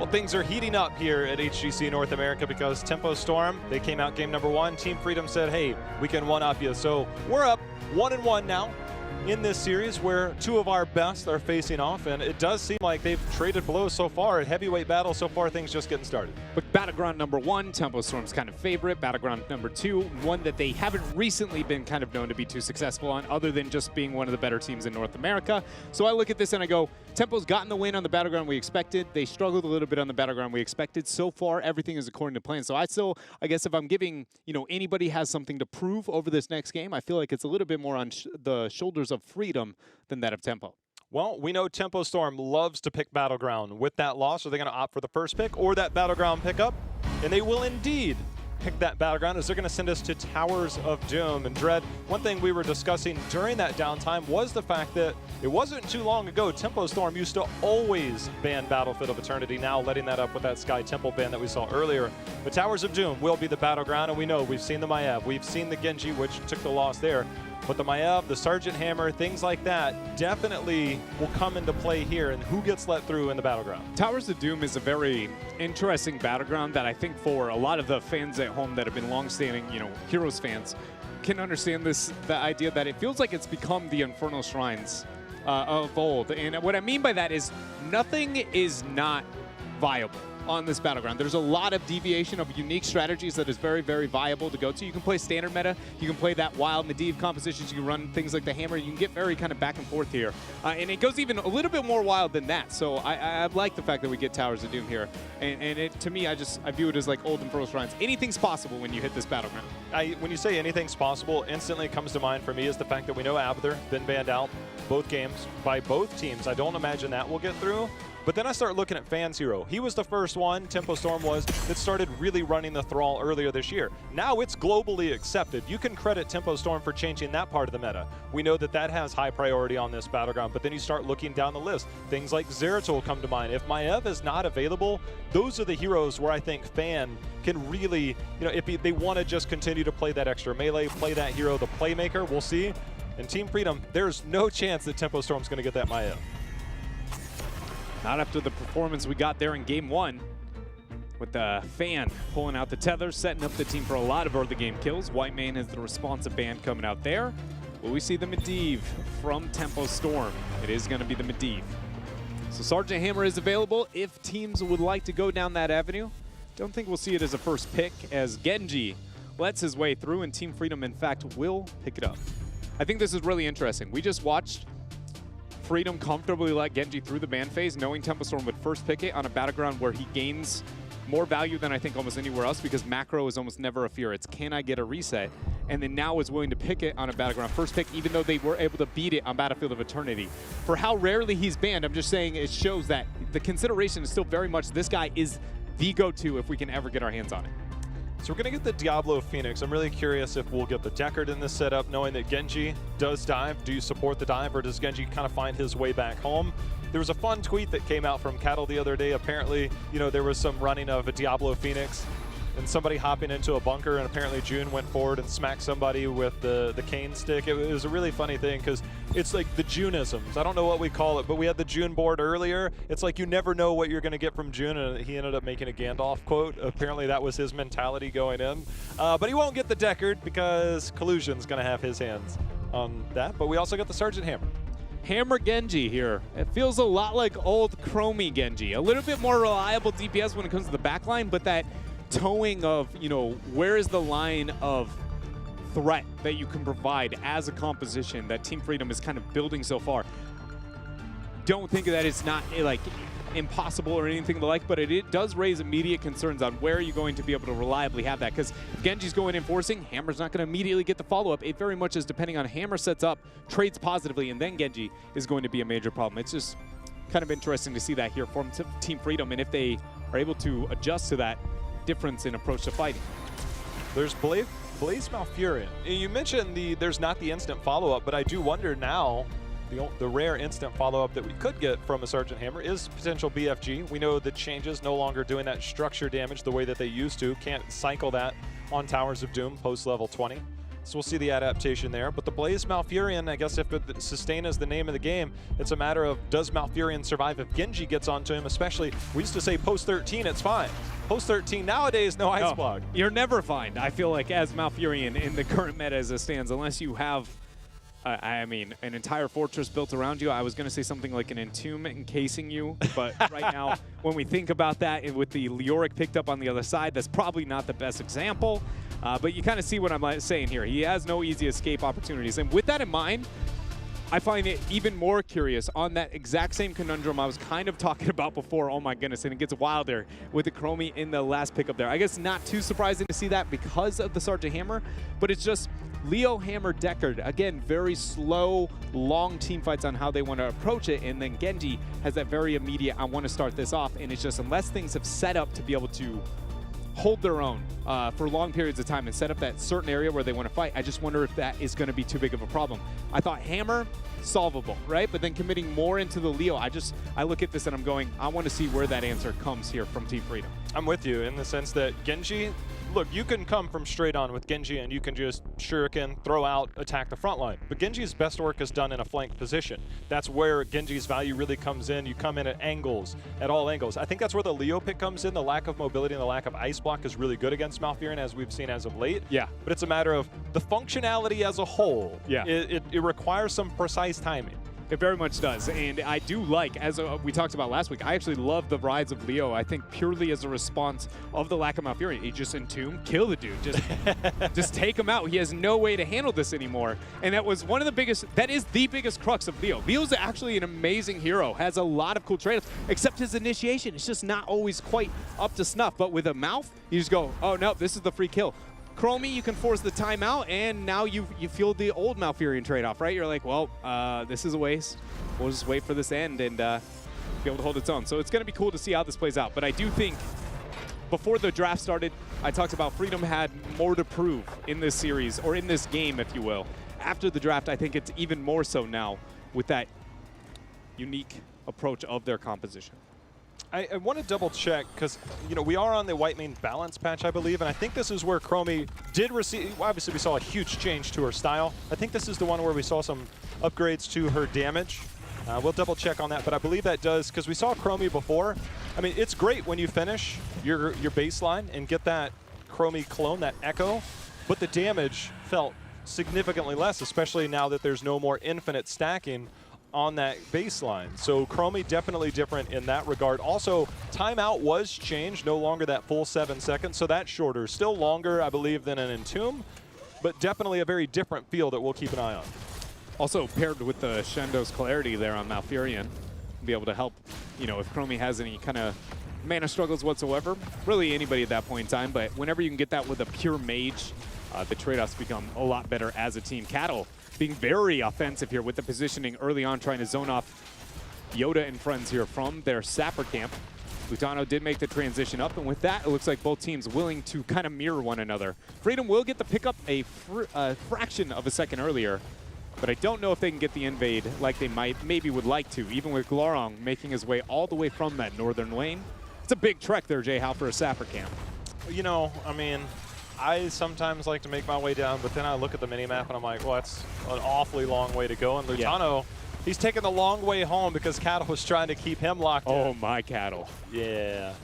Well, things are heating up here at HGC North America because Tempo Storm, they came out game number 1. Team Freedom said, hey, we can one-up you. So we're up 1-1 now in this series where two of our best are facing off, and it does seem like they've traded blows so far. At heavyweight battle so far, things just getting started. But Battleground number 1, Tempo Storm's kind of favorite. Battleground number 2, one that they haven't recently been kind of known to be too successful on, other than just being one of the better teams in North America. So I look at this and I go, Tempo's gotten the win on the Battleground we expected. They struggled a little bit on the Battleground we expected. So far, everything is according to plan. So I guess if I'm giving, anybody has something to prove over this next game, I feel like it's a little bit more on the shoulders of Freedom than that of Tempo. Well, we know Tempo Storm loves to pick Battleground. With that loss, are they going to opt for the first pick or that Battleground pickup? And they will indeed pick that Battleground, as they're going to send us to Towers of Doom. And Dread, one thing we were discussing during that downtime was the fact that it wasn't too long ago Tempo Storm used to always ban Battlefield of Eternity, now letting that up with that Sky Temple ban that we saw earlier. But Towers of Doom will be the Battleground, and we know we've seen the Maiev, we've seen the Genji, which took the loss there. But the Maiev, the Sergeant Hammer, things like that definitely will come into play here, and who gets let through in the Battleground. Towers of Doom is a very interesting Battleground that I think for a lot of the fans at home that have been long-standing, Heroes fans, can understand the idea that it feels like it's become the Infernal Shrines of old. And what I mean by that is nothing is not viable on this Battleground. There's a lot of deviation of unique strategies that is very, very viable to go to. You can play standard meta, you can play that wild Medivh compositions, you can run things like the Hammer, you can get very kind of back and forth here. And it goes even a little bit more wild than that. So I like the fact that we get Towers of Doom here. And it, to me, I view it as like old Infernal Shrines. Anything's possible when you hit this Battleground. When you say anything's possible, instantly comes to mind for me is the fact that we know Abathur been banned out both games by both teams. I don't imagine that will get through. But then I start looking at Fans Hero. He was the first one, Tempo Storm was, that started really running the Thrall earlier this year. Now it's globally accepted. You can credit Tempo Storm for changing that part of the meta. We know that that has high priority on this Battleground, but then you start looking down the list. Things like Zeratul come to mind. If Maiev is not available, those are the heroes where I think Fan can really, if they want to just continue to play that extra melee, play that hero, the playmaker, we'll see. And Team Freedom, there's no chance that Tempo Storm's going to get that Maiev. Not after the performance we got there in game 1 with the Fan pulling out the tether, setting up the team for a lot of early game kills. Whitemane has the responsive band coming out there. Will we see the Medivh from Tempo Storm? It is going to be the Medivh. So Sergeant Hammer is available if teams would like to go down that avenue. Don't think we'll see it as a first pick, as Genji lets his way through, and Team Freedom, in fact, will pick it up. I think this is really interesting. We just watched Freedom comfortably let Genji through the ban phase, knowing Tempo Storm would first pick it on a Battleground where he gains more value than I think almost anywhere else, because macro is almost never a fear. It's can I get a reset? And then now is willing to pick it on a Battleground first pick, even though they were able to beat it on Battlefield of Eternity. For how rarely he's banned, I'm just saying it shows that the consideration is still very much this guy is the go-to if we can ever get our hands on it. So we're going to get the Diablo Phoenix. I'm really curious if we'll get the Deckard in this setup, knowing that Genji does dive. Do you support the dive, or does Genji kind of find his way back home? There was a fun tweet that came out from Cattle the other day. Apparently, there was some running of a Diablo Phoenix and somebody hopping into a bunker, and apparently June went forward and smacked somebody with the cane stick. It was a really funny thing, because it's like the Juneisms. I don't know what we call it, but we had the June board earlier. It's like you never know what you're going to get from June, and he ended up making a Gandalf quote. Apparently that was his mentality going in. But he won't get the Deckard, because Collusion's going to have his hands on that. But we also got the Sergeant Hammer. Hammer Genji here. It feels a lot like old Chromie Genji. A little bit more reliable DPS when it comes to the backline, but that towing of, where is the line of threat that you can provide as a composition that Team Freedom is kind of building so far. Don't think that it's not like impossible or anything like, but it does raise immediate concerns on where are you going to be able to reliably have that, because if Genji's going in forcing, Hammer's not going to immediately get the follow-up. It very much is depending on Hammer sets up, trades positively, and then Genji is going to be a major problem. It's just kind of interesting to see that here from Team Freedom, and if they are able to adjust to that difference in approach to fighting. There's Blaze Malfurion. You mentioned there's not the instant follow-up, but I do wonder now, the rare instant follow-up that we could get from a Sergeant Hammer is potential BFG. We know the changes no longer doing that structure damage the way that they used to. Can't cycle that on Towers of Doom post level 20. So we'll see the adaptation there. But the Blaze Malfurion, I guess if sustain is the name of the game, it's a matter of does Malfurion survive if Genji gets onto him, especially, we used to say post 13, it's fine. Post 13 nowadays, no ice block. You're never fine, I feel like, as Malfurion in the current meta as it stands, unless you have, I mean, an entire fortress built around you. I was going to say something like an entomb encasing you, but right now, when we think about that, and with the Leoric picked up on the other side, that's probably not the best example. But you kind of see what I'm saying here. He has no easy escape opportunities. And with that in mind, I find it even more curious on that exact same conundrum I was kind of talking about before. Oh my goodness, and it gets wilder with the Chromie in the last pickup there. I guess not too surprising to see that because of the Sergeant Hammer, but it's just Leo, Hammer, Deckard. Again, very slow, long team fights on how they want to approach it, and then Genji has that very immediate, I want to start this off, and it's just unless things have set up to be able to hold their own for long periods of time and set up that certain area where they want to fight, I just wonder if that is going to be too big of a problem. I thought Hammer, solvable, right? But then committing more into the Leo, I look at this and I'm going, I want to see where that answer comes here from Team Freedom. I'm with you in the sense that Genji, look, you can come from straight on with Genji and you can just shuriken, throw out, attack the front line. But Genji's best work is done in a flank position. That's where Genji's value really comes in. You come in at angles, at all angles. I think that's where the Leo pick comes in. The lack of mobility and the lack of ice block is really good against Malfurion, as we've seen as of late. Yeah. But it's a matter of the functionality as a whole. Yeah. It requires some precise timing. It very much does, and I do like, as we talked about last week, I actually love the rise of Leo. I think purely as a response of the lack of Malfurion. He just entomb, kill the dude, just take him out. He has no way to handle this anymore, and that was one of the biggest, that is the biggest crux of Leo. Leo's actually an amazing hero, has a lot of cool trade-offs, except his initiation. It's just not always quite up to snuff, but with a mouth, you just go, oh no, this is the free kill. Chromie, you can force the timeout, and now you feel the old Malfurion trade-off, right? You're like, well, this is a waste. We'll just wait for this end and be able to hold its own. So it's going to be cool to see how this plays out. But I do think before the draft started, I talked about Freedom had more to prove in this series, or in this game, if you will. After the draft, I think it's even more so now with that unique approach of their composition. I want to double check because, you know, we are on the white main balance patch, I believe, and I think this is where Chromie did receive, obviously we saw a huge change to her style. I think this is the one where we saw some upgrades to her damage. We'll double check on that, but I believe that does, because we saw Chromie before. I mean, it's great when you finish your baseline and get that Chromie clone, that echo, but the damage felt significantly less, especially now that there's no more infinite stacking on that baseline. So Chromie definitely different in that regard. Also, timeout was changed, no longer that full 7 seconds, so that's shorter. Still longer, I believe, than an Entomb, but definitely a very different feel that we'll keep an eye on. Also paired with the Shendo's Clarity there on Malfurion, be able to help, you know, if Chromie has any kind of mana struggles whatsoever, really anybody at that point in time, but whenever you can get that with a pure mage, the trade-offs become a lot better as a team. Cattle being very offensive here with the positioning early on, trying to zone off Yoda and friends here from their Sapper camp. Lutano did make the transition up, and with that, it looks like both teams willing to kind of mirror one another. Freedom will get the pickup a fraction of a second earlier, but I don't know if they can get the invade like they maybe would like to, even with Glorong making his way all the way from that northern lane. It's a big trek there, Jay Hal, for a Sapper camp. You know, I mean, I sometimes like to make my way down, but then I look at the minimap and I'm like, well, that's an awfully long way to go. And Lutano, he's taking the long way home because Cattle was trying to keep him locked in. Oh, my Cattle. Yeah.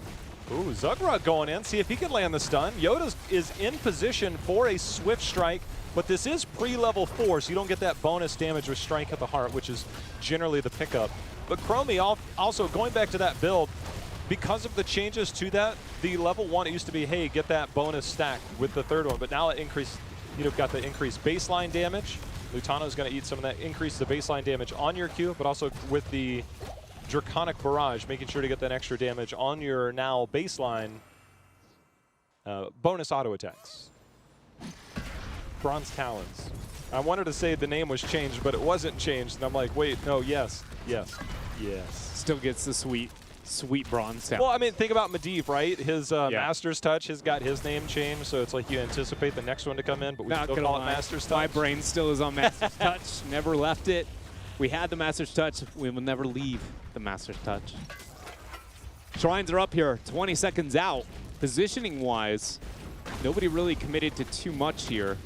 Ooh, Zugrug going in. See if he can land the stun. Yoda is in position for a swift strike, but this is pre-level 4, so you don't get that bonus damage with strike at the heart, which is generally the pickup. But Chromie, also going back to that build, because of the changes to that, the level 1, it used to be, hey, get that bonus stack with the third one, but now it increased, you know, got the increased baseline damage. Lutano's going to eat some of that, increase the baseline damage on your Q, but also with the Draconic Barrage, making sure to get that extra damage on your now baseline bonus auto attacks. Bronze Talons. I wanted to say the name was changed, but it wasn't changed, and I'm like, wait, no, yes. Still gets the sweet bronze sound. Well, I mean, think about Medivh, right? His Master's Touch has got his name changed, so it's like you anticipate the next one to come in, but we still call it Master's Touch. My brain still is on Master's Touch. Never left it. We had the Master's Touch. We will never leave the Master's Touch. Shrines are up here, 20 seconds out. Positioning-wise, nobody really committed to too much here.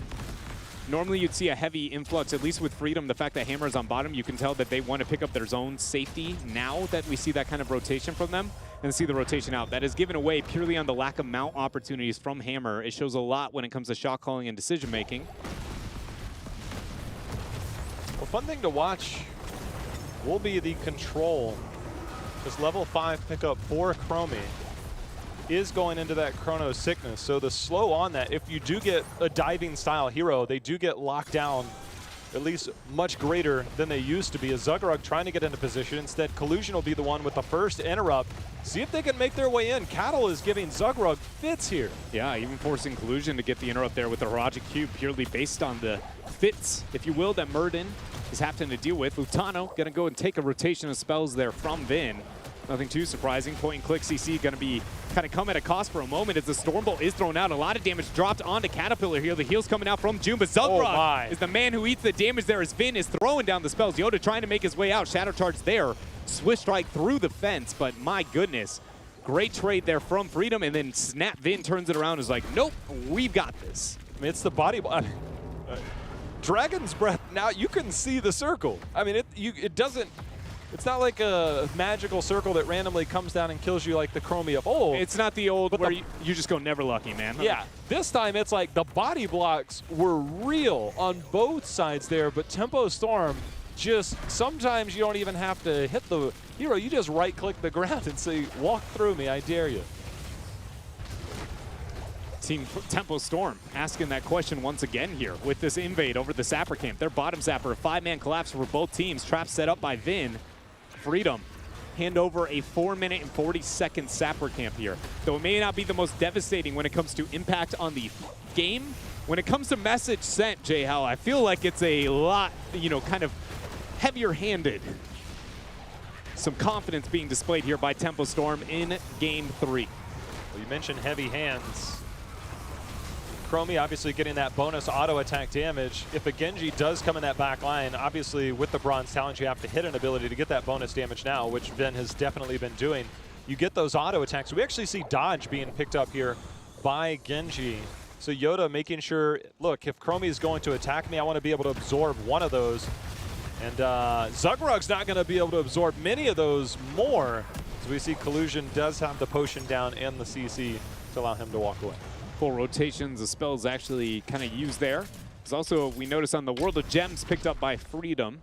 Normally you'd see a heavy influx, at least with Freedom. The fact that Hammer is on bottom, you can tell that they want to pick up their zone safety now that we see that kind of rotation from them and see the rotation out. That is given away purely on the lack of mount opportunities from Hammer. It shows a lot when it comes to shot calling and decision making. Well, fun thing to watch will be the control. This level 5 pickup for Chromie is going into that Chrono Sickness. So the slow on that, if you do get a diving style hero, they do get locked down at least much greater than they used to be. As Zugrug trying to get into position. Instead, Collusion will be the one with the first interrupt. See if they can make their way in. Cattle is giving Zugrug fits here. Yeah, even forcing Collusion to get the interrupt there with the Haragic Cube purely based on the fits, if you will, that Murden is having to deal with. Lutano gonna go and take a rotation of spells there from Vin. Nothing too surprising. Point and click CC going to be kind of come at a cost for a moment as the Stormbolt is thrown out. A lot of damage dropped onto Caterpillar here. The heal's coming out from June, but Zugrug is the man who eats the damage there as Vin is throwing down the spells. Yoda trying to make his way out. Shadow Charge there. Swift Strike through the fence, but my goodness. Great trade there from Freedom, and then Snap Vin turns it around and is like, nope, we've got this. I mean, it's the body block. Dragon's Breath, now you can see the circle. I mean, it doesn't. It's not like a magical circle that randomly comes down and kills you like the Chromie of old. It's not the old where you just go never lucky, man. Yeah, this time it's like the body blocks were real on both sides there, but Tempo Storm just, sometimes you don't even have to hit the hero, you just right click the ground and say, walk through me, I dare you. Team Tempo Storm asking that question once again here with this invade over the Sapper camp. Their bottom Sapper, a 5-man collapse for both teams. Trap set up by Vin. Freedom hand over a 4-minute and 40-second Sapper camp here. Though it may not be the most devastating when it comes to impact on the game, when it comes to message sent, Jay Howell, I feel like it's a lot, you know, kind of heavier-handed. Some confidence being displayed here by Tempo Storm in Game 3. Well, you mentioned heavy hands. Chromie obviously getting that bonus auto attack damage. If a Genji does come in that back line, obviously with the Bronze Talent, you have to hit an ability to get that bonus damage now, which Vin has definitely been doing. You get those auto attacks. We actually see dodge being picked up here by Genji. So Yoda making sure, look, if Chromie is going to attack me, I want to be able to absorb one of those. And Zugrug's not going to be able to absorb many of those more. So we see Collusion does have the potion down and the CC to allow him to walk away. Full rotations, the spells actually kind of used there. There's also, we notice on the World of Gems picked up by Freedom.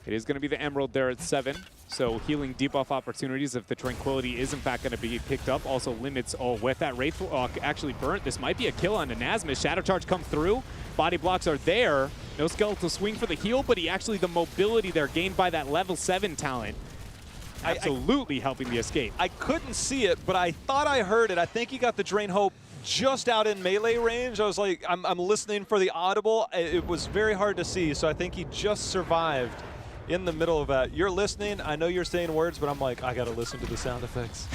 It is going to be the Emerald there at 7. So healing debuff opportunities if the Tranquility is in fact going to be picked up. Also limits, with that Wraithwalk actually burnt. This might be a kill on Nazmus. Shadow Charge comes through. Body blocks are there. No skeletal swing for the heal, but he actually, the mobility there gained by that level 7 talent. Absolutely helping the escape. I couldn't see it, but I thought I heard it. I think he got the Drain Hope just out in melee range. I was like, I'm listening for the audible. It was very hard to see, so I think he just survived in the middle of that. You're listening, I know you're saying words, but I'm like, I gotta listen to the sound effects.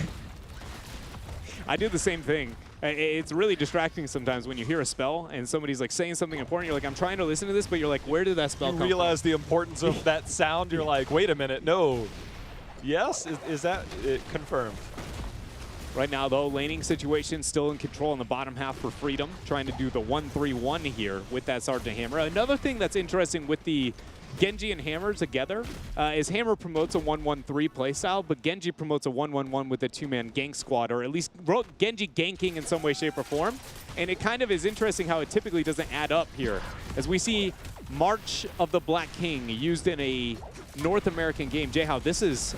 I do the same thing. It's really distracting sometimes when you hear a spell and somebody's like saying something important. You're like, I'm trying to listen to this, but you're like, where did that spell come from? You realize the importance of that sound. You're like, wait a minute, no. Yes, is that confirmed? Right now, though, laning situation still in control in the bottom half for Freedom, trying to do the 1-3-1 here with that Sergeant Hammer. Another thing that's interesting with the Genji and Hammer together is Hammer promotes a 1-1-3 playstyle, but Genji promotes a 1-1-1 with a 2-man gank squad, or at least Genji ganking in some way, shape, or form. And it kind of is interesting how it typically doesn't add up here. As we see March of the Black King used in a North American game. Jay, how this is...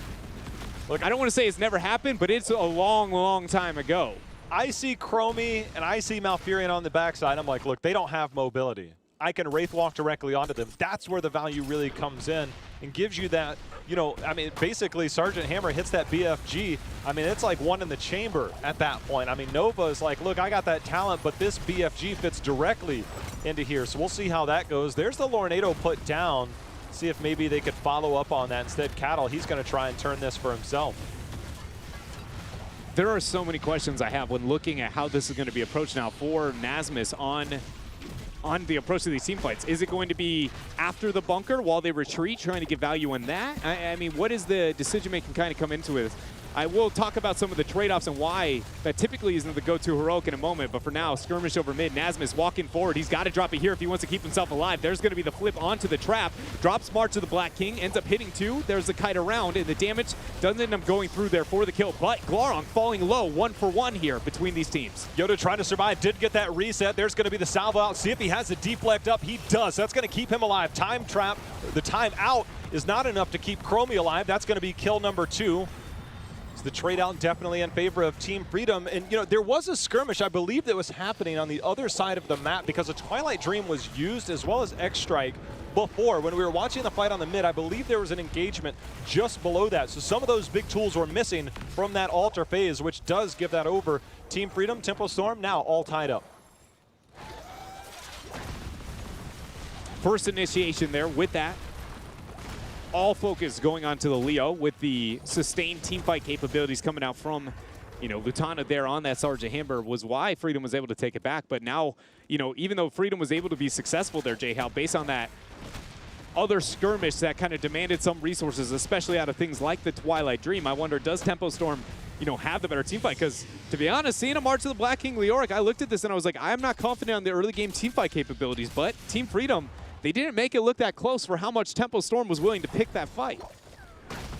Look, I don't want to say it's never happened, but it's a long, long time ago. I see Chromie and I see Malfurion on the backside. I'm like, look, they don't have mobility. I can Wraithwalk directly onto them. That's where the value really comes in and gives you that, you know, I mean, basically Sergeant Hammer hits that BFG. I mean, it's like one in the chamber at that point. I mean, Nova is like, look, I got that talent, but this BFG fits directly into here. So we'll see how that goes. There's the Lornado put down. See if maybe they could follow up on that. Instead, Cattle, he's going to try and turn this for himself. There are so many questions I have when looking at how this is going to be approached now for Nazmus on the approach to these team fights. Is it going to be after the bunker while they retreat, trying to get value on that? I mean, what is the decision-making kind of come into it? I will talk about some of the trade-offs and why that typically isn't the go-to heroic in a moment, but for now, skirmish over mid. Nasmus walking forward. He's got to drop it here if he wants to keep himself alive. There's going to be the flip onto the trap. Drops March of the Black King, ends up hitting 2. There's the kite around, and the damage doesn't end up going through there for the kill, but Glorong falling low, 1-for-1 here between these teams. Yoda trying to survive, did get that reset. There's going to be the salvo out. See if he has the deflect up. He does. That's going to keep him alive. Time trap, the time out is not enough to keep Chromie alive. That's going to be kill number 2. The trade out definitely in favor of Team Freedom. And, you know, there was a skirmish, I believe, that was happening on the other side of the map because a Twilight Dream was used as well as X-Strike before. When we were watching the fight on the mid, I believe there was an engagement just below that. So some of those big tools were missing from that altar phase, which does give that over. Team Freedom, Tempo Storm, now all tied up. First initiation there with that. All focus going on to the Leo with the sustained teamfight capabilities coming out from, you know, Lutana there on that Sergeant Hamber was why Freedom was able to take it back. But now, you know, even though Freedom was able to be successful there, J-Hal, based on that other skirmish that kind of demanded some resources, especially out of things like the Twilight Dream, I wonder, does Tempo Storm, you know, have the better teamfight? Because, to be honest, seeing a March of the Black King Leoric, I looked at this and I was like, I'm not confident on the early game teamfight capabilities, but Team Freedom, they didn't make it look that close for how much Tempo Storm was willing to pick that fight.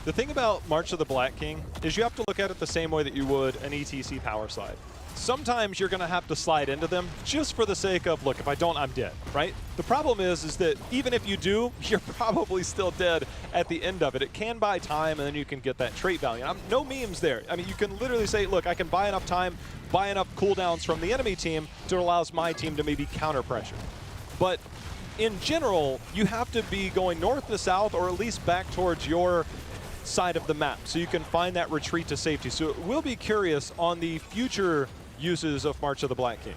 The thing about March of the Black King is you have to look at it the same way that you would an ETC power slide. Sometimes you're going to have to slide into them just for the sake of, look, if I don't, I'm dead, right? The problem is that even if you do, you're probably still dead at the end of it. It can buy time, and then you can get that trait value. And no memes there. I mean, you can literally say, look, I can buy enough time, buy enough cooldowns from the enemy team to allow my team to maybe counter pressure. But in general, you have to be going north to south or at least back towards your side of the map so you can find that retreat to safety. So we'll be curious on the future uses of March of the Black King.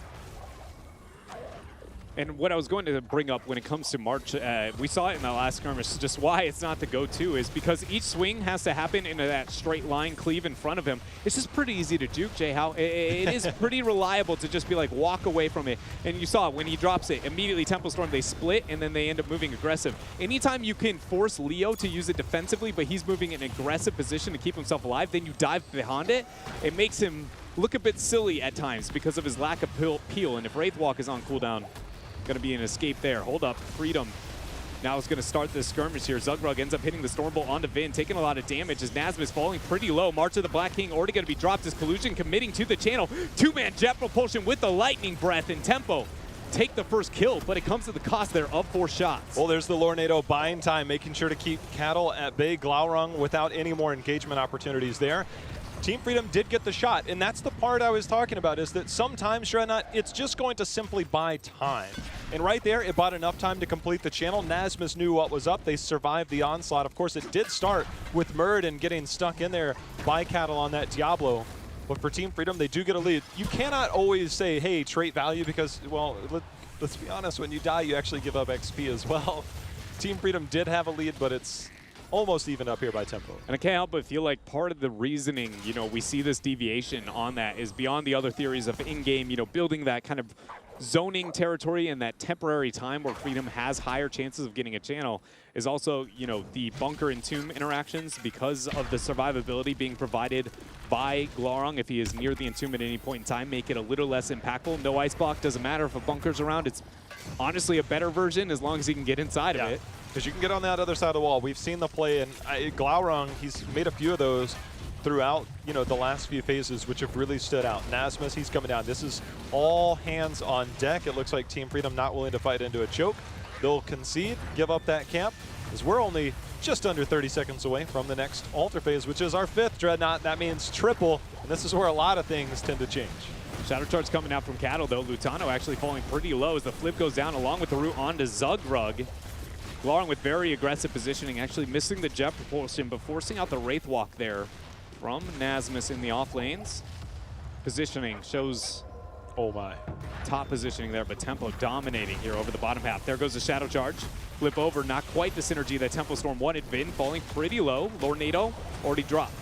And what I was going to bring up when it comes to March, we saw it in the last skirmish, just why it's not the go-to is because each swing has to happen into that straight line cleave in front of him. It's just pretty easy to juke, J-How. It is pretty reliable to just be like, walk away from it. And you saw when he drops it, immediately Tempo Storm, they split, and then they end up moving aggressive. Anytime you can force Leo to use it defensively, but he's moving in an aggressive position to keep himself alive, then you dive behind it. It makes him look a bit silly at times because of his lack of peel. And if Wraithwalk is on cooldown, going to be an escape there. Hold up, Freedom. Now is going to start this skirmish here. Zugrug ends up hitting the Stormbolt onto Vin, taking a lot of damage as Nasmus falling pretty low. March of the Black King already going to be dropped as Collusion committing to the channel. Two-man jet propulsion with the Lightning Breath and Tempo. Take the first kill, but it comes to the cost there of 4 shots. Well, there's the Lornado buying time, making sure to keep Cattle at bay. Glaurung without any more engagement opportunities there. Team Freedom did get the shot, and that's the part I was talking about, is that sometimes, Dreadnought, it's just going to simply buy time. And right there, it bought enough time to complete the channel. Nasmus knew what was up. They survived the onslaught. Of course, it did start with Murd and getting stuck in there by Cattle on that Diablo. But for Team Freedom, they do get a lead. You cannot always say, hey, trait value, because, well, let's be honest, when you die, you actually give up XP as well. Team Freedom did have a lead, but it's almost even up here by Tempo. And I can't help but feel like part of the reasoning, you know, we see this deviation on that is beyond the other theories of in-game, you know, building that kind of zoning territory and that temporary time where Freedom has higher chances of getting a channel is also, you know, the bunker and tomb interactions because of the survivability being provided by Glaurung. If he is near the entomb at any point in time, make it a little less impactful. No ice block, doesn't matter if a bunker's around. It's honestly a better version as long as he can get inside of it. Because you can get on that other side of the wall. We've seen the play, and Glaurung, he's made a few of those throughout, you know, the last few phases, which have really stood out. Nasmus, he's coming down. This is all hands on deck. It looks like Team Freedom not willing to fight into a choke. They'll concede, give up that camp, as we're only just under 30 seconds away from the next altar phase, which is our 5th Dreadnought. That means triple, and this is where a lot of things tend to change. Shadow Charge coming out from Cattle, though. Lutano actually falling pretty low as the flip goes down along with the root onto Zugrug. Glaurung with very aggressive positioning, actually missing the jet propulsion, but forcing out the Wraithwalk there from Nasmus in the off lanes. Positioning shows, oh my, top positioning there, but Tempo dominating here over the bottom half. There goes the Shadow Charge. Flip over, not quite the synergy that Tempo Storm wanted. Vin falling pretty low. Lornado already dropped.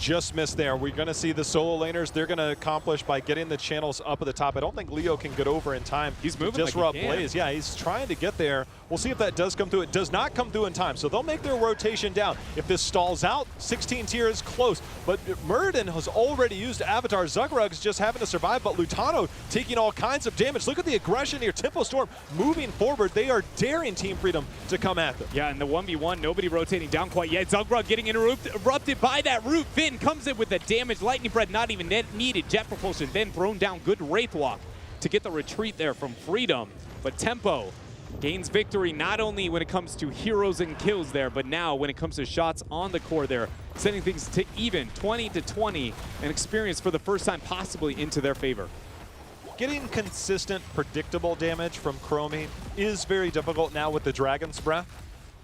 just missed there. We're going to see the solo laners. They're going to accomplish by getting the channels up at the top. I don't think Leo can get over in time. He's moving to disrupt like he can. Blaze. Yeah, he's trying to get there. We'll see if that does come through. It does not come through in time, so they'll make their rotation down. If this stalls out, 16 tier is close. But Muradin has already used Avatar. Zugrug's just having to survive, but Lutano taking all kinds of damage. Look at the aggression here. Tempo Storm moving forward. They are daring Team Freedom to come at them. Yeah, in the 1v1, nobody rotating down quite yet. Zugrug getting interrupted by that root. Finn comes in with the damage. Lightning Breath not even needed. Jet Propulsion then thrown down. Good Wraithwalk to get the retreat there from Freedom. But Tempo gains victory not only when it comes to heroes and kills there, but now when it comes to shots on the core there, sending things to even 20-20, and experience for the first time possibly into their favor. Getting consistent, predictable damage from Chromie is very difficult now with the Dragon's Breath.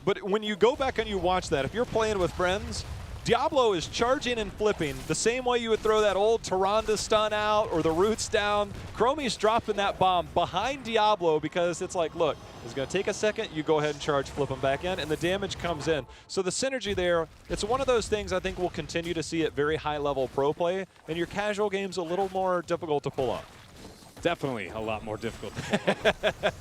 But when you go back and you watch that, if you're playing with friends, Diablo is charging and flipping the same way you would throw that old Tyrande stun out or the roots down. Chromie's dropping that bomb behind Diablo because it's like, look, it's going to take a second, you go ahead and charge, flip them back in, and the damage comes in. So the synergy there, it's one of those things I think we'll continue to see at very high-level pro play, and your casual game's a little more difficult to pull off. Definitely a lot more difficult to pull off.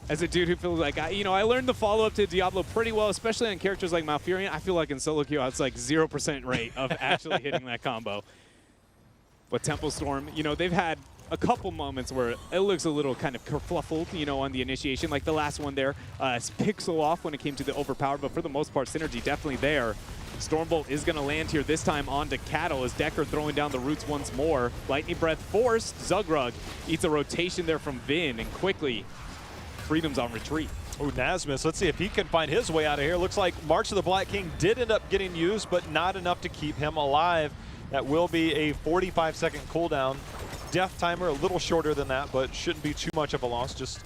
As a dude who feels like, I learned the follow-up to Diablo pretty well, especially on characters like Malfurion. I feel like in solo queue, it's like 0% rate of actually hitting that combo. But Tempo Storm, they've had a couple moments where it looks a little kind of kerfluffled, on the initiation, like the last one there. Pixel off when it came to the overpower, but for the most part, synergy definitely there. Stormbolt is going to land here, this time onto Cattle, as Decker throwing down the roots once more. Lightning Breath forced. Zugrug eats a rotation there from Vin, and quickly Freedom's on retreat. Oh, Nasmus, let's see if he can find his way out of here. Looks like March of the Black King did end up getting used, but not enough to keep him alive. That will be a 45-second cooldown. Death timer a little shorter than that, but shouldn't be too much of a loss, just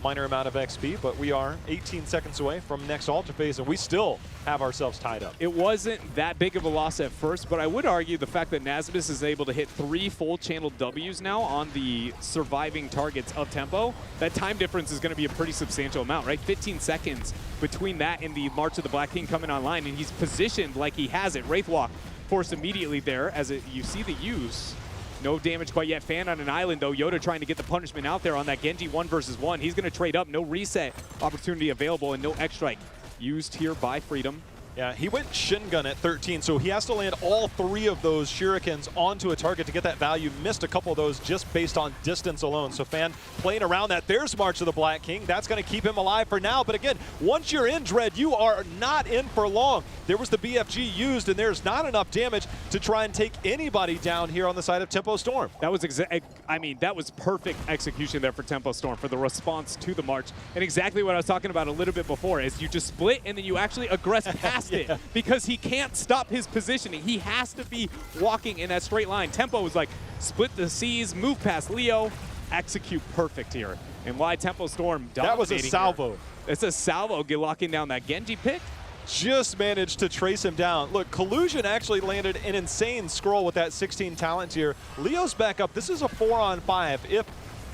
minor amount of XP. But we are 18 seconds away from next Altar Phase, and we still have ourselves tied up. It wasn't that big of a loss at first, but I would argue the fact that Nasmus is able to hit 3 full channel Ws now on the surviving targets of Tempo, that time difference is going to be a pretty substantial amount, right? 15 seconds between that and the March of the Black King coming online, and he's positioned like he has it. Wraithwalk forced immediately there as you see the use. No damage quite yet. Fan on an island, though. Yoda trying to get the punishment out there on that Genji 1 versus 1. He's going to trade up. No reset opportunity available, and no X-Strike used here by Freedom. Yeah, he went Shin Gun at 13, so he has to land all 3 of those shurikens onto a target to get that value. Missed a couple of those just based on distance alone. So Fan playing around that. There's March of the Black King. That's going to keep him alive for now. But again, once you're in Dread, you are not in for long. There was the BFG used, and there's not enough damage to try and take anybody down here on the side of Tempo Storm. That was that was perfect execution there for Tempo Storm for the response to the March. And exactly what I was talking about a little bit before is you just split and then you actually aggress past it because he can't stop his positioning. He has to be walking in that straight line. Tempo was like, split the seas, move past Leo, execute perfect here. And why Tempo Storm dominating. That was a salvo. Here. It's a salvo locking down that Genji pick. Just managed to trace him down. Look, Collusion actually landed an insane scroll with that 16 talent tier. Leo's back up. This is a 4-on-5. If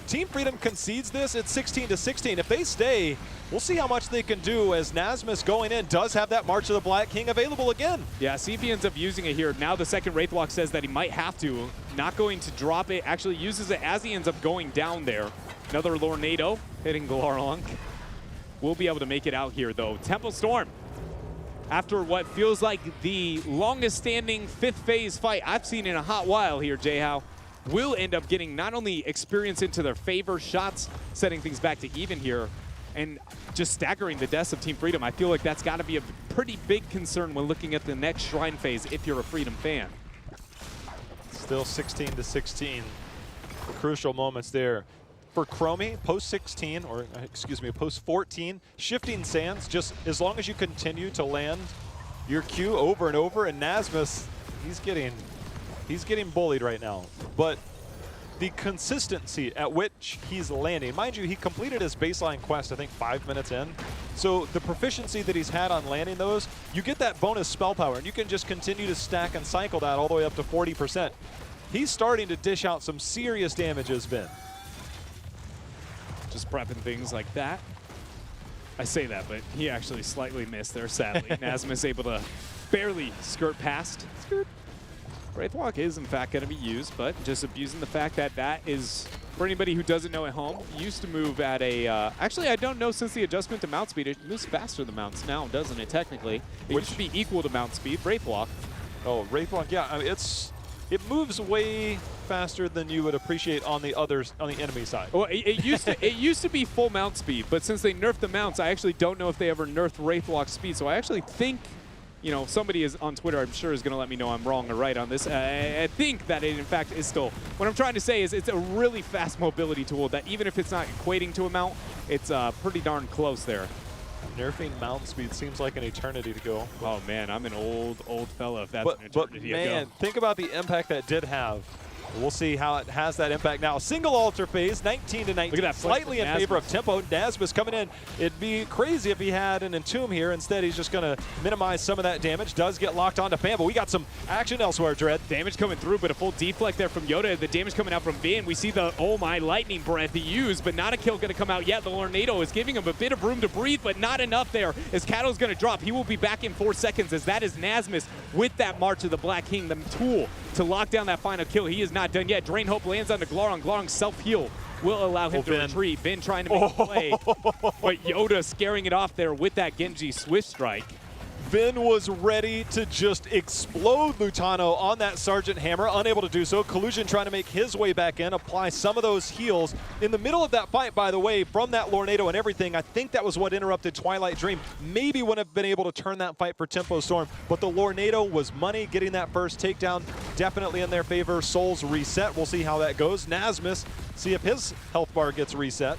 Team Freedom concedes this, it's 16-16. If they stay, we'll see how much they can do as Nasmus going in does have that March of the Black King available again. Yeah, see if he ends up using it here. Now the second Wraithwalk says that he might have to. Not going to drop it, actually uses it as he ends up going down there. Another Lornado hitting Glorlunk. We'll be able to make it out here though. Tempo Storm, after what feels like the longest standing 5th phase fight I've seen in a hot while here, J-How, will end up getting not only experience into their favor, shots setting things back to even here, and just staggering the deaths of Team Freedom. I feel like that's got to be a pretty big concern when looking at the next Shrine phase if you're a Freedom fan. Still 16-16. The crucial moments there. For Chromie, post 16, or excuse me, post 14, shifting sands, just as long as you continue to land your Q over and over, and Nasmus, he's getting bullied right now. But the consistency at which he's landing, mind you, he completed his baseline quest, I think 5 minutes in. So the proficiency that he's had on landing those, you get that bonus spell power, and you can just continue to stack and cycle that all the way up to 40%. He's starting to dish out some serious damage as Vin. Just prepping things like that. I say that, but he actually slightly missed there, sadly. Nasmus able to barely skirt past. Skirt. Wraithwalk is in fact going to be used, but just abusing the fact that that is, for anybody who doesn't know at home, used to move at a, actually I don't know since the adjustment to mount speed, it moves faster than mounts now, doesn't it technically? It used to be equal to mount speed, Wraithwalk. Oh, Wraithwalk, yeah, I mean, it moves way faster than you would appreciate on the enemy side. Well, it used to be full mount speed, but since they nerfed the mounts, I actually don't know if they ever nerfed Wraithwalk speed, so I actually think, you know, somebody is on Twitter, I'm sure, is going to let me know I'm wrong or right on this. I think that it, in fact, is still. What I'm trying to say is it's a really fast mobility tool that even if it's not equating to a mount, it's pretty darn close there. Nerfing mount speed seems like an eternity to go. Oh, man, I'm an old fella if that's an eternity but man, ago. think about the impact that did have. We'll see how it has that impact now. Single altar phase, 19 to 19, that slightly in favor of Tempo. Nasmus coming in. It'd be crazy if he had an Entomb here. Instead, he's just going to minimize some of that damage. Does get locked onto Fan, but we got some action elsewhere, Dread. Damage coming through, but a full deflect there from Yoda. The damage coming out from Vin. We see the, oh my, lightning breath he used, but not a kill going to come out yet. The Tornado is giving him a bit of room to breathe, but not enough there as Cattle's going to drop. He will be back in 4 seconds as that is Nasmus with that March of the Black King, the tool to lock down that final kill. He is not done yet. Drain Hope lands onto Glorong. Glorong's self-heal will allow him to retreat. Vin trying to make a play, but Yoda scaring it off there with that Genji Swift Strike. Vin was ready to just explode Lutano on that Sergeant Hammer, unable to do so. Collusion trying to make his way back in, apply some of those heals. In the middle of that fight, by the way, from that Tornado and everything, I think that was what interrupted Twilight Dream. Maybe wouldn't have been able to turn that fight for Tempo Storm, but the Tornado was money. Getting that first takedown definitely in their favor. Souls reset. We'll see how that goes. Nasmus, see if his health bar gets reset.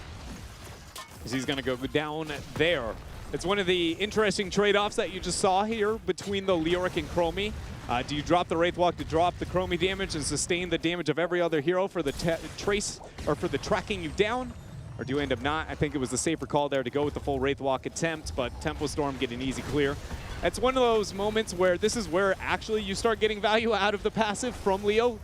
He's going to go down there. It's one of the interesting trade-offs that you just saw here between the Leoric and Chromie. Do you drop the Wraithwalk to drop the Chromie damage and sustain the damage of every other hero for the trace or for the tracking you down? Or do you end up not? I think it was the safer call there to go with the full Wraithwalk attempt, but Tempo Storm get an easy clear. It's one of those moments where this is where actually you start getting value out of the passive from Leo.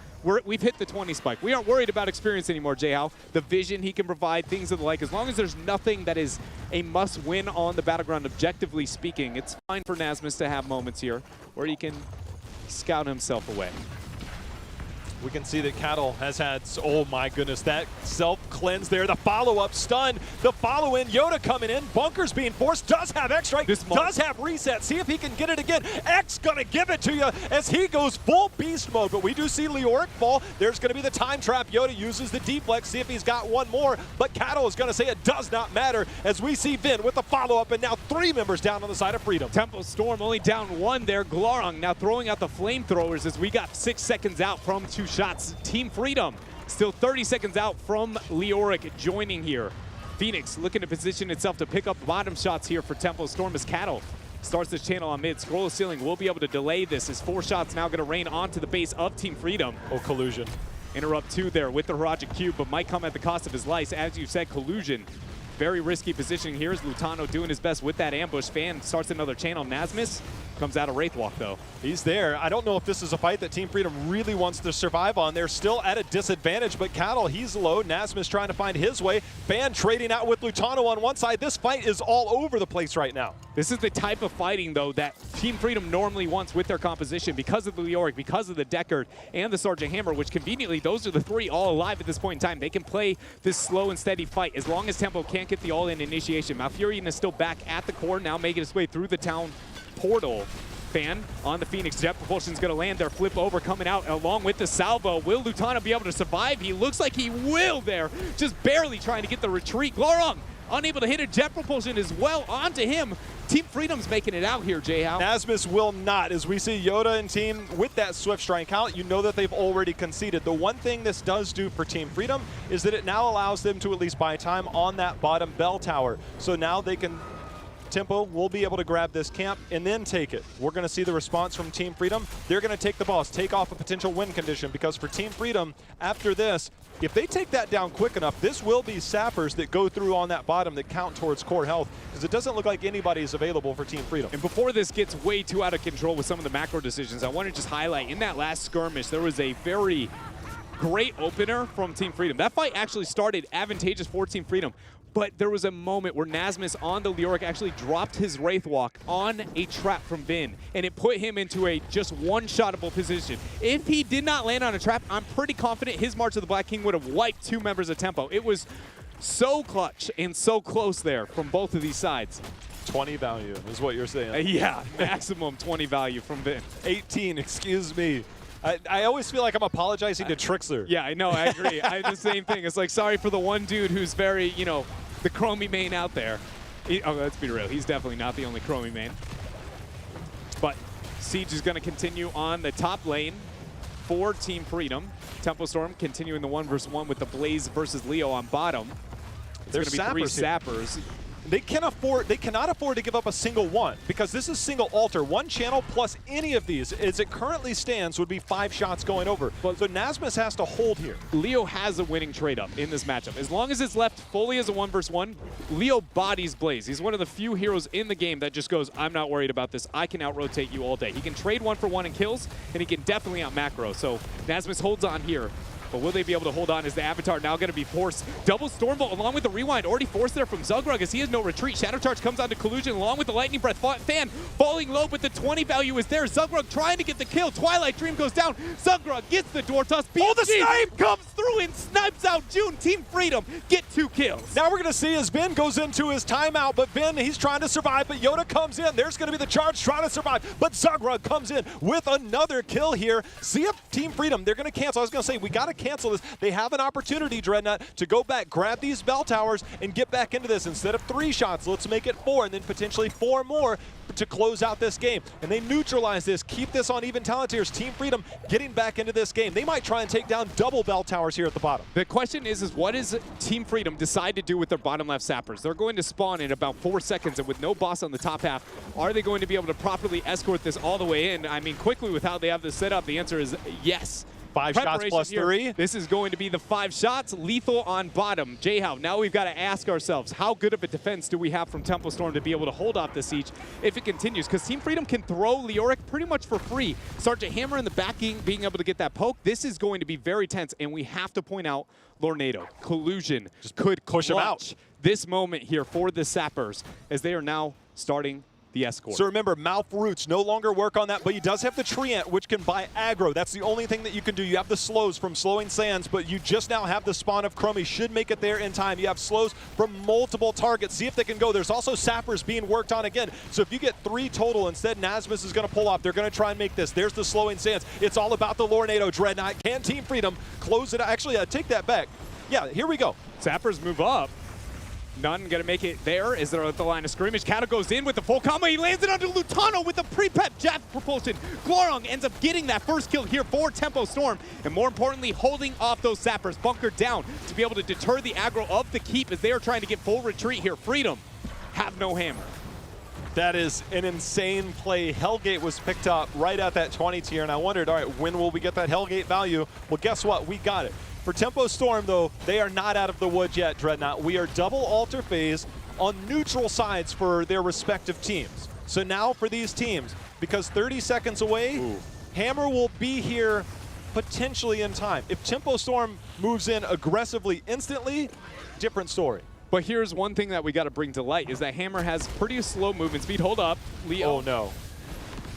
We've hit the 20 spike. We aren't worried about experience anymore, Jay-How. The vision he can provide, things of the like. As long as there's nothing that is a must-win on the battleground, objectively speaking, it's fine for Nasmus to have moments here where he can scout himself away. We can see that Cattle has had, oh my goodness, that self-cleanse there. The follow-up stun, the follow-in, Yoda coming in, Bunkers being forced, does have X-Strike, does have reset. See if he can get it again. X gonna give it to you as he goes full beast mode, but we do see Leoric fall. There's gonna be the time trap. Yoda uses the deflex, see if he's got one more, but Cattle is gonna say it does not matter as we see Vin with the follow-up and now 3 members down on the side of Freedom. Tempo Storm only down 1 there. Glorong now throwing out the flamethrowers as we got 6 seconds out from 2 shots. Team Freedom still 30 seconds out from Leoric joining here. Phoenix looking to position itself to pick up bottom shots here for Tempo Storm as Cattle starts this channel on mid. Scroll of Ceiling will be able to delay this as 4 shots now going to rain onto the base of Team Freedom. Oh, Collusion. Interrupt 2 there with the Harajic Cube, but might come at the cost of his life. As you said, Collusion. Very risky positioning here is Lutano doing his best with that ambush. Fan starts another channel. Nasmus comes out of Wraithwalk, though. He's there. I don't know if this is a fight that Team Freedom really wants to survive on. They're still at a disadvantage, but Cattle, he's low. Nasmus trying to find his way. Fan trading out with Lutano on one side. This fight is all over the place right now. This is the type of fighting, though, that Team Freedom normally wants with their composition because of the Leoric, because of the Deckard, and the Sergeant Hammer, which conveniently, those are the 3 all alive at this point in time. They can play this slow and steady fight as long as Tempo can't get the all-in initiation. Malfurion is still back at the core, now making his way through the town portal. Fan on the Phoenix. Jet Propulsion's going to land there. Flip over coming out along with the salvo. Will Lutano be able to survive? He looks like he will there. Just barely trying to get the retreat. Glorong unable to hit a Jet Propulsion as well onto him. Team Freedom's making it out here, Jay-How. Nasmus will not. As we see Yoda and team with that Swift Strike out, you know that they've already conceded. The one thing this does do for Team Freedom is that it now allows them to at least buy time on that bottom bell tower. So now they can Tempo will be able to grab this camp and then take it. We're going to see the response from Team Freedom. They're going to take the boss, take off a potential win condition, because for Team Freedom, after this, if they take that down quick enough, this will be Sappers that go through on that bottom that count towards core health, because it doesn't look like anybody is available for Team Freedom. And before this gets way too out of control with some of the macro decisions, I want to just highlight, in that last skirmish, there was a very great opener from Team Freedom. That fight actually started advantageous for Team Freedom. but there was a moment where Nasmus on the Leoric actually dropped his Wraith Walk on a trap from Vin, and it put him into a just one-shottable position. If he did not land on a trap, I'm pretty confident his March of the Black King would have wiped 2 members of Tempo. It was so clutch and so close there from both of these sides. 20 value is what you're saying. Yeah, maximum 20 value from Vin. 18, excuse me. I always feel like I'm apologizing to Trixler. Yeah, I know, I agree. I the same thing. It's like, sorry for the one dude who's very, you know, the Chromie main out there. Oh, let's be real. He's definitely not the only Chromie main. But Siege is going to continue on the top lane for Team Freedom. Tempo Storm continuing the 1v1 with the Blaze versus Leo on bottom. There's going to be 3 Sappers. They cannot afford to give up a single one, because this is single altar. One channel plus any of these, as it currently stands, would be 5 shots going over. So Nasmus has to hold here. Leo has a winning trade-up in this matchup. As long as it's left fully as a 1v1, Leo bodies Blaze. He's one of the few heroes in the game that just goes, I'm not worried about this. I can out-rotate you all day. He can trade 1-for-1 in kills, and he can definitely out-macro. So Nasmus holds on here. But will they be able to hold on? Is the Avatar now going to be forced? Double Stormbolt along with the Rewind, already forced there from Zugrug as he has no retreat. Shadow Charge comes onto Collusion along with the Lightning Breath. Fan falling low, but the 20 value is there. Zugrug trying to get the kill. Twilight Dream goes down. Zugrug gets the door toss. Oh, the snipe! Comes through and snipes out June. Team Freedom get 2 kills. Now we're going to see as Vin goes into his timeout, but Vin, he's trying to survive, but Yoda comes in. There's going to be the charge trying to survive, but Zugrug comes in with another kill here. See if Team Freedom, they're going to cancel. I was going to say, we got to cancel this. They have an opportunity, Dreadnought, to go back, grab these bell towers, and get back into this. Instead of 3 shots, let's make it 4, and then potentially 4 more to close out this game. And they neutralize this, keep this on even talent tiers. Team Freedom getting back into this game. They might try and take down double bell towers here at the bottom. The question is what does Team Freedom decide to do with their bottom left Sappers? They're going to spawn in about 4 seconds, and with no boss on the top half, are they going to be able to properly escort this all the way in? I mean, quickly with how they have this set up, the answer is yes. 5 shots plus here. 3. This is going to be the 5 shots. Lethal on bottom. Jayhow, now we've got to ask ourselves, how good of a defense do we have from Tempo Storm to be able to hold off the siege if it continues? Because Team Freedom can throw Leoric pretty much for free. Sergeant Hammer in the backing, being able to get that poke. This is going to be very tense, and we have to point out Lornado. Collusion just could push him out. This moment here for the Sappers as they are now starting the escort. So remember, Mouth Roots no longer work on that, but he does have the Treant, which can buy aggro. That's the only thing that you can do. You have the slows from Slowing Sands, but you just now have the spawn of Chromie. Should make it there in time. You have slows from multiple targets. See if they can go. There's also Sappers being worked on again. So if you get 3 total, instead Nasmus is going to pull off. They're going to try and make this. There's the Slowing Sands. It's all about the Lornado Dreadnought. Can Team Freedom close it? Actually, take that back. Yeah, here we go. Sappers move up. None gonna make it there as they're at the line of skirmish. Kato goes in with the full combo. He lands it onto Lutano with the pre-pep jab propulsion. Glorong ends up getting that first kill here for Tempo Storm, and more importantly, holding off those Sappers bunkered down to be able to deter the aggro of the keep as they are trying to get full retreat here. Freedom have no hammer. That is an insane play. Hellgate was picked up right at that 20 tier, and I wondered, all right, when will we get that Hellgate value? Well, guess what? We got it. For Tempo Storm, though, they are not out of the woods yet, Dreadnought. We are double altar phase on neutral sides for their respective teams. So now for these teams, because 30 seconds away, Hammer will be here potentially in time. If Tempo Storm moves in aggressively instantly, different story. But here's one thing that we got to bring to light is that Hammer has pretty slow movement speed. Hold up, Leo. Oh no.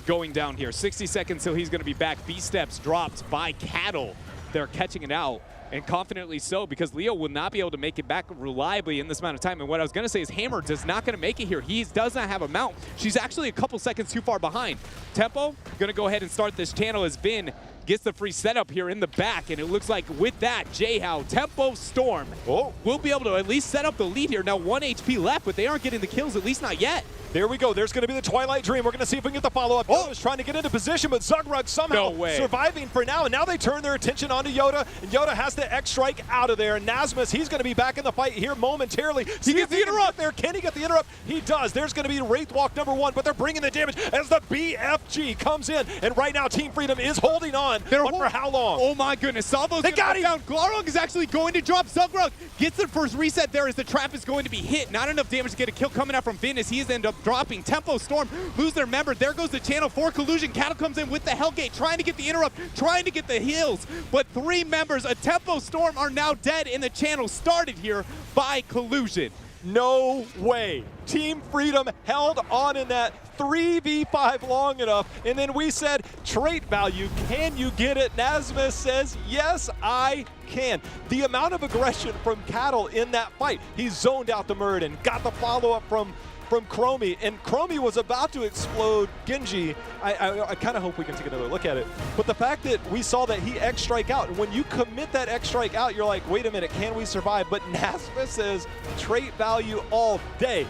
Going down here. 60 seconds till he's going to be back. B-steps dropped by Cattle. They're catching it out, and confidently so, because Leo will not be able to make it back reliably in this amount of time. And what I was going to say is Hammer does not going to make it here. He does not have a mount. She's actually a couple seconds too far behind. Tempo going to go ahead and start this channel as Vin gets the free setup here in the back, and it looks like with that, Jayhow, Tempo Storm will be able to at least set up the lead here. Now 1 HP left, but they aren't getting the kills, at least not yet. There we go. There's going to be the Twilight Dream. We're going to see if we can get the follow-up. Yoda's trying to get into position, but Zugrug somehow surviving for now. And now they turn their attention onto Yoda, and Yoda has the X-Strike out of there. And Nasmus, he's going to be back in the fight here momentarily. He gets the interrupt there. Can he get the interrupt? He does. There's going to be Wraith Walk #1, but they're bringing the damage as the BFG comes in. And right now, Team Freedom is holding on. But for how long? Oh my goodness. Salvo's they got him down. Glorong is actually going to drop. Zugrug gets the first reset there as the trap is going to be hit. Not enough damage to get a kill coming out from Vin as he is end up dropping. Tempo Storm lose their member. There goes the channel for Collusion. Cattle comes in with the Hellgate, trying to get the interrupt, trying to get the heals. But 3 members of Tempo Storm are now dead, and the channel started here by Collusion. No way. Team Freedom held on in that 3v5 long enough, and then we said, trait value, can you get it? Nasmus says, yes, I can. The amount of aggression from Cattle in that fight, he zoned out the Murd and got the follow-up from Chromie, and Chromie was about to explode Genji. I kind of hope we can take another look at it. But the fact that we saw that he X-strike out, and when you commit that X-strike out, you're like, wait a minute, can we survive? But Nasmus says trait value all day.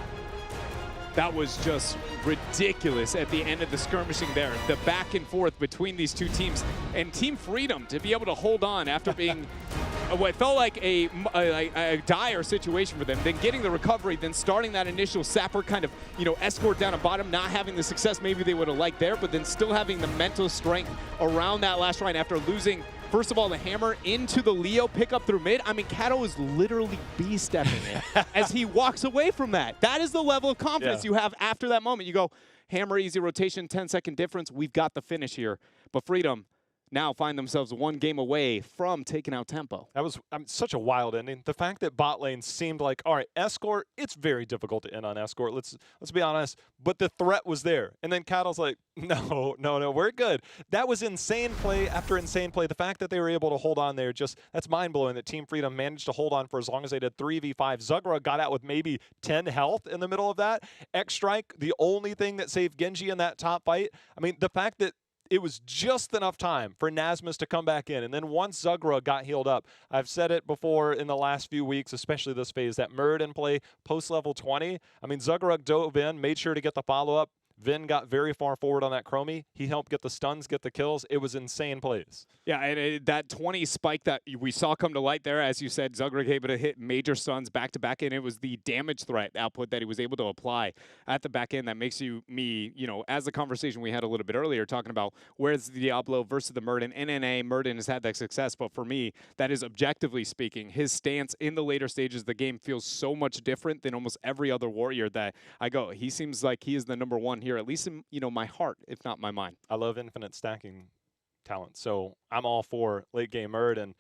That was just ridiculous at the end of the skirmishing there. The back and forth between these two teams, and Team Freedom to be able to hold on after being what felt like a dire situation for them, then getting the recovery, then starting that initial Sapper kind of, escort down a bottom, not having the success maybe they would have liked there, but then still having the mental strength around that last round after losing, first of all, the hammer into the Leo pickup through mid. I mean, Cattle is literally B-stepping it as he walks away from that. That is the level of confidence you have after that moment. You go, hammer, easy rotation, 10-second difference. We've got the finish here. But Freedom now find themselves one game away from taking out Tempo. That was such a wild ending. The fact that bot lane seemed like, all right, Escort, it's very difficult to end on Escort. Let's be honest. But the threat was there. And then Cattle's like, no, we're good. That was insane play after insane play. The fact that they were able to hold on there, that's mind-blowing that Team Freedom managed to hold on for as long as they did. 3v5. Zugra got out with maybe 10 health in the middle of that. X-Strike, the only thing that saved Genji in that top fight. I mean, the fact that it was just enough time for Nasmus to come back in. And then once Zugra got healed up, I've said it before in the last few weeks, especially this phase, that Murd in play post-level 20. I mean, Zugra dove in, made sure to get the follow-up. Vin got very far forward on that Chromie. He helped get the stuns, get the kills. It was insane plays. Yeah, and that 20 spike that we saw come to light there, as you said, Zugra able to hit major stuns back-to-back, and it was the damage threat output that he was able to apply at the back end that makes as the conversation we had a little bit earlier, talking about where's the Diablo versus the Murden. NNA, Murden has had that success, but for me, that is objectively speaking, his stance in the later stages of the game feels so much different than almost every other warrior that I go, he seems like he is the number one here, at least in my heart, if not my mind. I love infinite stacking talent, so I'm all for late game Murd and